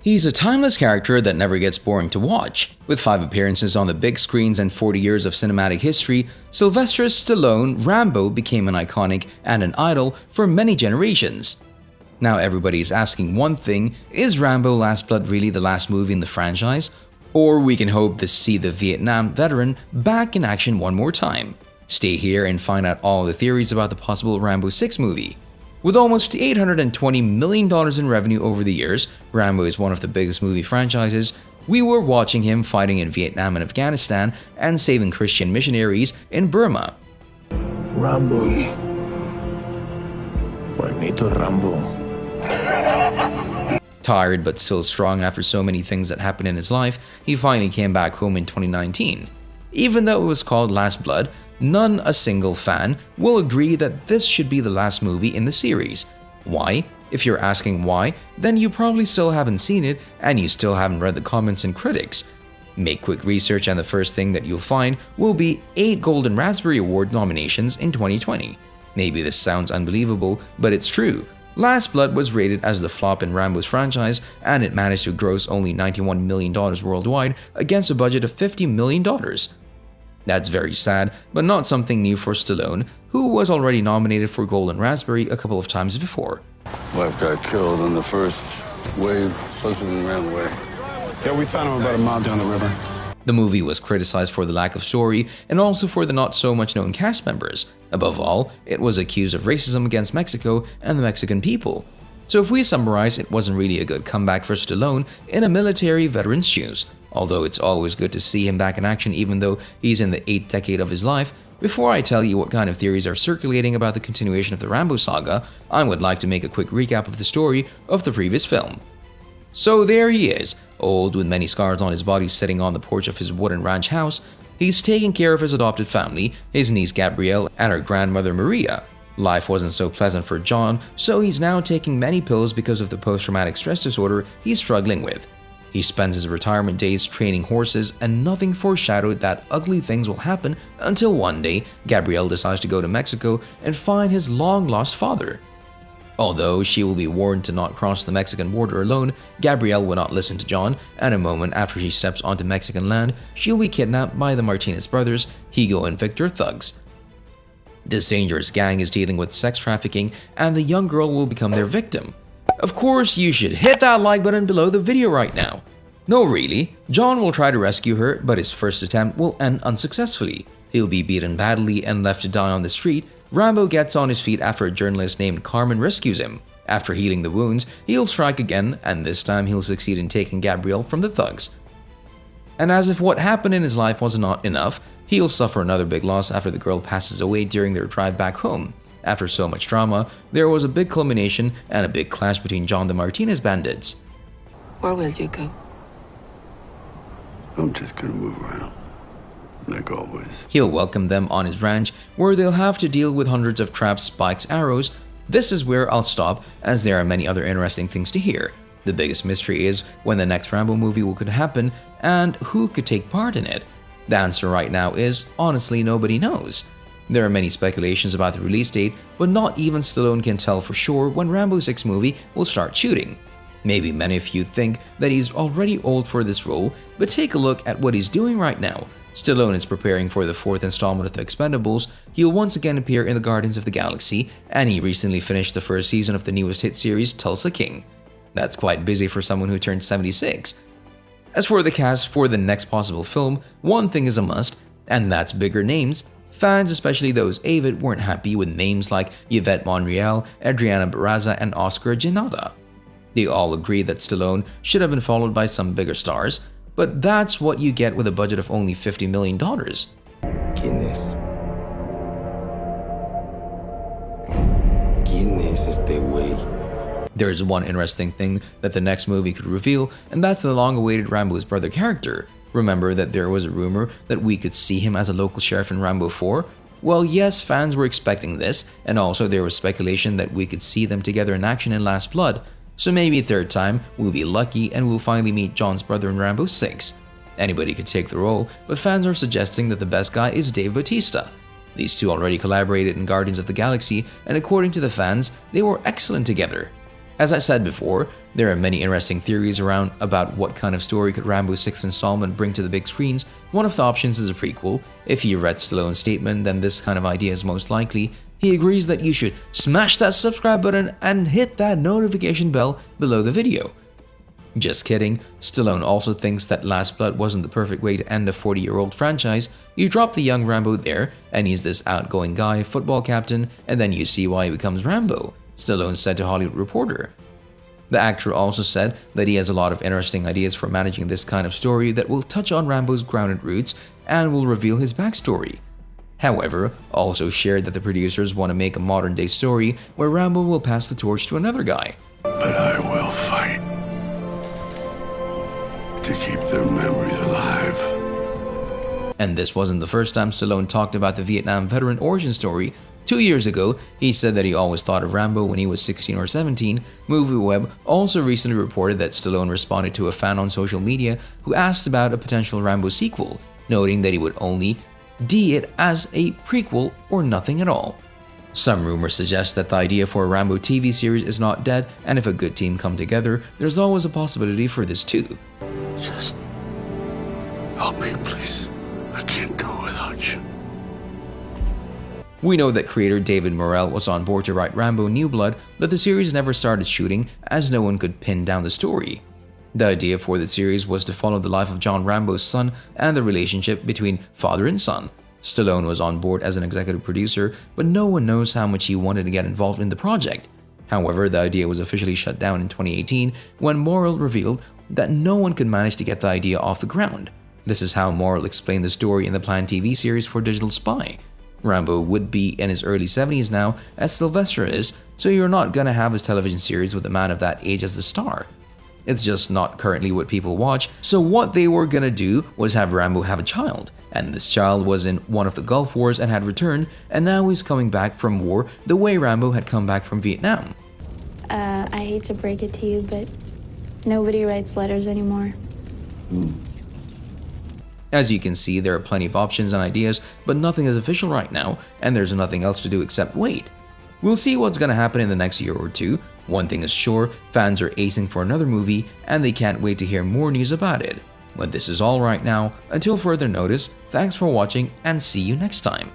He's a timeless character that never gets boring to watch. With 5 appearances on the big screens and 40 years of cinematic history, Sylvester Stallone Rambo became an iconic and an idol for many generations. Now everybody is asking one thing: is Rambo Last Blood really the last movie in the franchise? Or we can hope to see the Vietnam veteran back in action one more time. Stay here and find out all the theories about the possible Rambo 6 movie. With almost $820 million in revenue over the years, Rambo is one of the biggest movie franchises. We were watching him fighting in Vietnam and Afghanistan and saving Christian missionaries in Burma. Rambo. Buenito Rambo. Tired but still strong after so many things that happened in his life, he finally came back home in 2019. Even though it was called Last Blood, a single fan will agree that this should be the last movie in the series. Why? If you're asking why, then you probably still haven't seen it and you still haven't read the comments and critics. Make quick research and the first thing that you'll find will be 8 Golden Raspberry Award nominations in 2020. Maybe this sounds unbelievable, but it's true. Last Blood was rated as the flop in Rambo's franchise, and it managed to gross only $91 million worldwide against a budget of $50 million. That's very sad, but not something new for Stallone, who was already nominated for Golden Raspberry a couple of times before. Wife got killed on the first wave, husband ran away. Yeah, we found him about a mile down the river. The movie was criticized for the lack of story and also for the not so much known cast members. Above all, it was accused of racism against Mexico and the Mexican people. So if we summarize, it wasn't really a good comeback for Stallone in a military veteran's shoes. Although it's always good to see him back in action even though he's in the 8th decade of his life, before I tell you what kind of theories are circulating about the continuation of the Rambo saga, I would like to make a quick recap of the story of the previous film. So there he is, old with many scars on his body, sitting on the porch of his wooden ranch house. He's taking care of his adopted family, his niece Gabrielle and her grandmother Maria. Life wasn't so pleasant for John, so he's now taking many pills because of the post-traumatic stress disorder he's struggling with. He spends his retirement days training horses, and nothing foreshadowed that ugly things will happen until one day Gabrielle decides to go to Mexico and find his long-lost father. Although she will be warned to not cross the Mexican border alone, Gabrielle will not listen to John, and a moment after she steps onto Mexican land, she'll be kidnapped by the Martinez brothers, Higo and Victor thugs. This dangerous gang is dealing with sex trafficking, and the young girl will become their victim. Of course, you should hit that like button below the video right now. No, really, John will try to rescue her, but his first attempt will end unsuccessfully. He'll be beaten badly and left to die on the street. Rambo gets on his feet after a journalist named Carmen rescues him. After healing the wounds, he'll strike again, and this time he'll succeed in taking Gabrielle from the thugs. And as if what happened in his life was not enough, he'll suffer another big loss after the girl passes away during their drive back home. After so much drama, there was a big culmination and a big clash between John the Martinez bandits. Where will you go? I'm just gonna move around, like always. He'll welcome them on his ranch, where they'll have to deal with hundreds of traps, spikes, arrows. This is where I'll stop, as there are many other interesting things to hear. The biggest mystery is when the next Rambo movie could happen, and who could take part in it. The answer right now is, honestly, nobody knows. There are many speculations about the release date, but not even Stallone can tell for sure when Rambo 6 movie will start shooting. Maybe many of you think that he's already old for this role, but take a look at what he's doing right now. Stallone is preparing for the 4th installment of The Expendables. He'll once again appear in the Guardians of the Galaxy, and he recently finished the first season of the newest hit series, Tulsa King. That's quite busy for someone who turned 76. As for the cast for the next possible film, one thing is a must, and that's bigger names. Fans, especially those avid, weren't happy with names like Yvette Monreal, Adriana Barraza, and Oscar Giannata. They all agree that Stallone should have been followed by some bigger stars, but that's what you get with a budget of only $50 million. Guinness is the way. There's one interesting thing that the next movie could reveal, and that's the long-awaited Rambo's brother character. Remember that there was a rumor that we could see him as a local sheriff in Rambo 4? Well, yes, fans were expecting this, and also there was speculation that we could see them together in action in Last Blood. So maybe a third time, we'll be lucky and we'll finally meet John's brother in Rambo 6. Anybody could take the role, but fans are suggesting that the best guy is Dave Bautista. These two already collaborated in Guardians of the Galaxy, and according to the fans, they were excellent together. As I said before, there are many interesting theories around about what kind of story could Rambo's 6th installment bring to the big screens. One of the options is a prequel. If you read Stallone's statement, then this kind of idea is most likely. He agrees that you should smash that subscribe button and hit that notification bell below the video. Just kidding, Stallone also thinks that Last Blood wasn't the perfect way to end a 40-year-old franchise. You drop the young Rambo there, and he's this outgoing guy, football captain, and then you see why he becomes Rambo, Stallone said to Hollywood Reporter. The actor also said that he has a lot of interesting ideas for managing this kind of story that will touch on Rambo's grounded roots and will reveal his backstory. However, also shared that the producers want to make a modern-day story where Rambo will pass the torch to another guy. But I will fight to keep their memories alive. And this wasn't the first time Stallone talked about the Vietnam veteran origin story. 2 years ago, he said that he always thought of Rambo when he was 16 or 17. MovieWeb also recently reported that Stallone responded to a fan on social media who asked about a potential Rambo sequel, noting that he would only D it as a prequel or nothing at all. Some rumors suggest that the idea for a Rambo TV series is not dead, and if a good team come together, there's always a possibility for this too. Just help me, please. I can't go without you. We know that creator David Morrell was on board to write Rambo New Blood, but the series never started shooting as no one could pin down the story. The idea for the series was to follow the life of John Rambo's son and the relationship between father and son. Stallone was on board as an executive producer, but no one knows how much he wanted to get involved in the project. However, the idea was officially shut down in 2018 when Morrell revealed that no one could manage to get the idea off the ground. This is how Morrell explained the story in the planned TV series for Digital Spy. Rambo would be in his early 70s now, as Sylvester is, so you're not gonna have his television series with a man of that age as the star. It's just not currently what people watch, so what they were gonna do was have Rambo have a child, and this child was in one of the Gulf Wars and had returned, and now he's coming back from war the way Rambo had come back from Vietnam. I hate to break it to you, but nobody writes letters anymore. As you can see, there are plenty of options and ideas, but nothing is official right now, and there's nothing else to do except wait. We'll see what's gonna happen in the next year or two. One thing is sure, fans are acing for another movie, and they can't wait to hear more news about it. But this is all right now. Until further notice, thanks for watching, and see you next time.